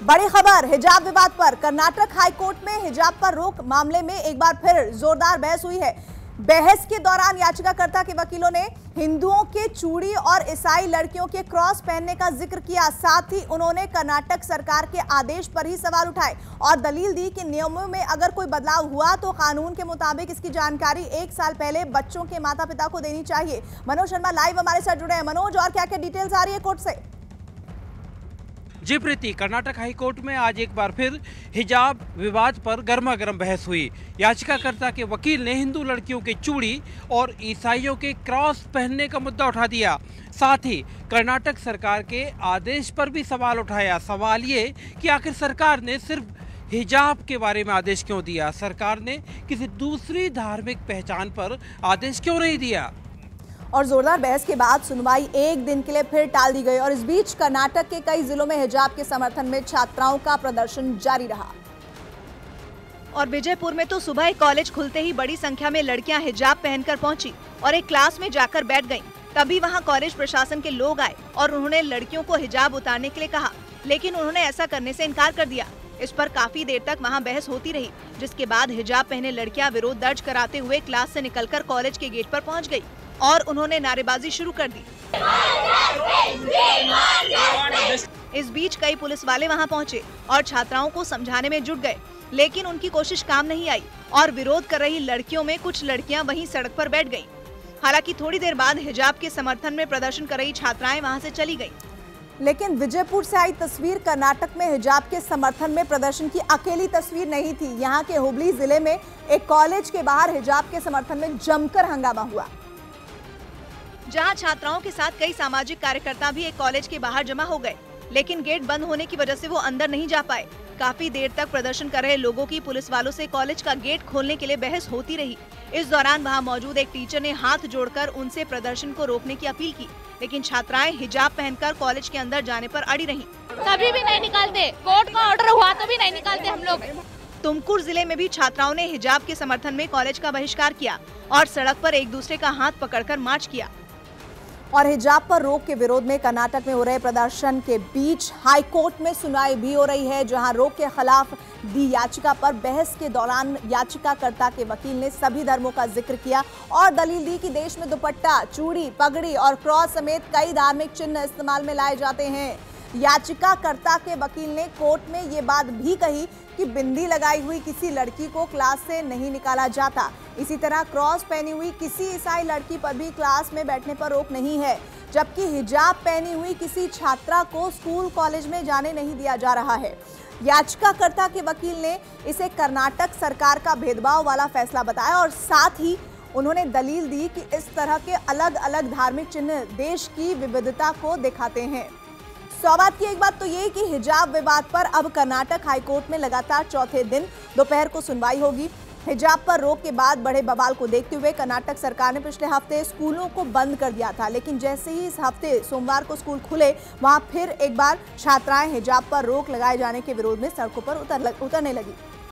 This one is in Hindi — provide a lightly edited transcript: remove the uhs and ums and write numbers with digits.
बड़ी खबर हिजाब विवाद पर। कर्नाटक हाईकोर्ट में हिजाब पर रोक मामले में एक बार फिर जोरदार बहस हुई है। बहस के दौरान याचिकाकर्ता के वकीलों ने हिंदुओं के चूड़ी और ईसाई लड़कियों के क्रॉस पहनने का जिक्र किया। साथ ही उन्होंने कर्नाटक सरकार के आदेश पर ही सवाल उठाए और दलील दी कि नियमों में अगर कोई बदलाव हुआ तो कानून के मुताबिक इसकी जानकारी 1 साल पहले बच्चों के माता पिता को देनी चाहिए। मनोज शर्मा लाइव हमारे साथ जुड़े हैं। मनोज, और क्या क्या डिटेल्स आ रही है कोर्ट से? जी प्रीति, कर्नाटक हाईकोर्ट में आज एक बार फिर हिजाब विवाद पर गर्मा गर्म बहस हुई। याचिकाकर्ता के वकील ने हिंदू लड़कियों के चूड़ी और ईसाइयों के क्रॉस पहनने का मुद्दा उठा दिया। साथ ही कर्नाटक सरकार के आदेश पर भी सवाल उठाया। सवाल ये कि आखिर सरकार ने सिर्फ हिजाब के बारे में आदेश क्यों दिया, सरकार ने किसी दूसरी धार्मिक पहचान पर आदेश क्यों नहीं दिया। और जोरदार बहस के बाद सुनवाई एक दिन के लिए फिर टाल दी गई। और इस बीच कर्नाटक के कई जिलों में हिजाब के समर्थन में छात्राओं का प्रदर्शन जारी रहा। और विजयपुर में तो सुबह कॉलेज खुलते ही बड़ी संख्या में लड़कियां हिजाब पहनकर पहुंची और एक क्लास में जाकर बैठ गईं। तभी वहां कॉलेज प्रशासन के लोग आए और उन्होंने लड़कियों को हिजाब उतारने के लिए कहा, लेकिन उन्होंने ऐसा करने से इनकार कर दिया। इस पर काफी देर तक वहां बहस होती रही, जिसके बाद हिजाब पहने लड़कियां विरोध दर्ज कराते हुए क्लास से निकलकर कॉलेज के गेट पर पहुंच गई और उन्होंने नारेबाजी शुरू कर दी। इस बीच कई पुलिस वाले वहां पहुंचे और छात्राओं को समझाने में जुट गए, लेकिन उनकी कोशिश काम नहीं आई और विरोध कर रही लड़कियों में कुछ लड़कियां वहीं सड़क पर बैठ गईं। हालांकि थोड़ी देर बाद हिजाब के समर्थन में प्रदर्शन कर रही छात्राएं वहां से चली गईं। लेकिन विजयपुर से आई तस्वीर कर्नाटक में हिजाब के समर्थन में प्रदर्शन की अकेली तस्वीर नहीं थी। यहाँ के हुबली जिले में एक कॉलेज के बाहर हिजाब के समर्थन में जमकर हंगामा हुआ, जहां छात्राओं के साथ कई सामाजिक कार्यकर्ता भी एक कॉलेज के बाहर जमा हो गए, लेकिन गेट बंद होने की वजह से वो अंदर नहीं जा पाए। काफी देर तक प्रदर्शन कर रहे लोगों की पुलिस वालों से कॉलेज का गेट खोलने के लिए बहस होती रही। इस दौरान वहां मौजूद एक टीचर ने हाथ जोड़कर उनसे प्रदर्शन को रोकने की अपील की, लेकिन छात्राएं हिजाब पहनकर कॉलेज के अंदर जाने पर अड़ी रहीं। कभी भी नहीं निकालते, कोर्ट का ऑर्डर हुआ तो भी नहीं निकालते हम लोग। तुमकुर जिले में भी छात्राओं ने हिजाब के समर्थन में कॉलेज का बहिष्कार किया और सड़क पर एक दूसरे का हाथ पकड़कर मार्च किया। और हिजाब पर रोक के विरोध में कर्नाटक में हो रहे प्रदर्शन के बीच हाईकोर्ट में सुनवाई भी हो रही है, जहां रोक के खिलाफ दी याचिका पर बहस के दौरान याचिकाकर्ता के वकील ने सभी धर्मों का जिक्र किया और दलील दी कि देश में दुपट्टा, चूड़ी, पगड़ी और क्रॉस समेत कई धार्मिक चिन्ह इस्तेमाल में लाए जाते हैं। याचिकाकर्ता के वकील ने कोर्ट में ये बात भी कही कि बिंदी लगाई हुई किसी लड़की को क्लास से नहीं निकाला जाता। इसी तरह क्रॉस पहनी हुई किसी ईसाई लड़की पर भी क्लास में बैठने पर रोक नहीं है, जबकि हिजाब पहनी हुई किसी छात्रा को स्कूल कॉलेज में जाने नहीं दिया जा रहा है। याचिकाकर्ता के वकील ने इसे कर्नाटक सरकार का भेदभाव वाला फैसला बताया और साथ ही उन्होंने दलील दी कि इस तरह के अलग अलग धार्मिक चिन्ह देश की विविधता को दिखाते हैं। सौगात की एक बात तो ये कि हिजाब विवाद पर अब कर्नाटक हाईकोर्ट में लगातार चौथे दिन दोपहर को सुनवाई होगी। हिजाब पर रोक के बाद बढ़े बवाल को देखते हुए कर्नाटक सरकार ने पिछले हफ्ते स्कूलों को बंद कर दिया था, लेकिन जैसे ही इस हफ्ते सोमवार को स्कूल खुले, वहां फिर एक बार छात्राएं हिजाब पर रोक लगाए जाने के विरोध में सड़कों पर उतरने लगी।